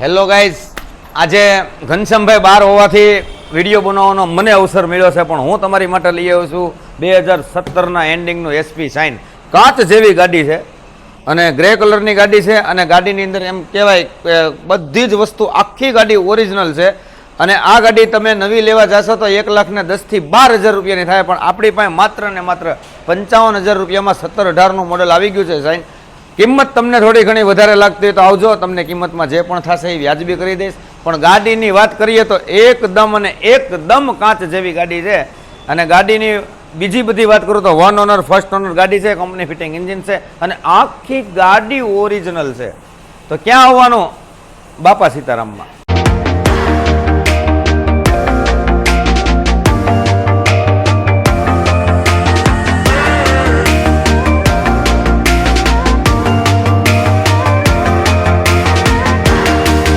Hello guys, આજે ઘનશ્યામભાઈ બહાર હોવાથી વિડીયો બનાવવાનો મને અવસર મળ્યો છે, પણ હું તમારી માટે લઈ આવ્યો છું 2017ના એન્ડિંગનું એસપી શાઇન. કાચ જેવી ગાડી છે અને ગ્રે કલરની ગાડી છે અને ગાડીની અંદર એમ કહેવાય કે બધી જ વસ્તુ આખી ગાડી ઓરિજિનલ છે. અને આ ગાડી તમે નવી લેવા જશો તો 1,10,000 થી 12,000 રૂપિયાની થાય, પણ આપણી પાસે માત્ર ને માત્ર 55,000 રૂપિયામાં 17-18નું મોડલ આવી ગયું છે શાઇન. કિંમત તમને થોડી ઘણી વધારે લાગતી હોય તો આવજો, તમને કિંમતમાં જે પણ થશે એ વ્યાજબી કરી દઈશ. પણ ગાડીની વાત કરીએ તો એકદમ અને એકદમ કાચ જેવી ગાડી છે. અને ગાડીની બીજી બધી વાત કરું તો 1 ઓનર ફર્સ્ટ ઓનર ગાડી છે, કંપની ફિટિંગ એન્જિન છે અને આખી ગાડી ઓરિજિનલ છે. તો ક્યાં આવવાનું? બાપા સીતારામમાં.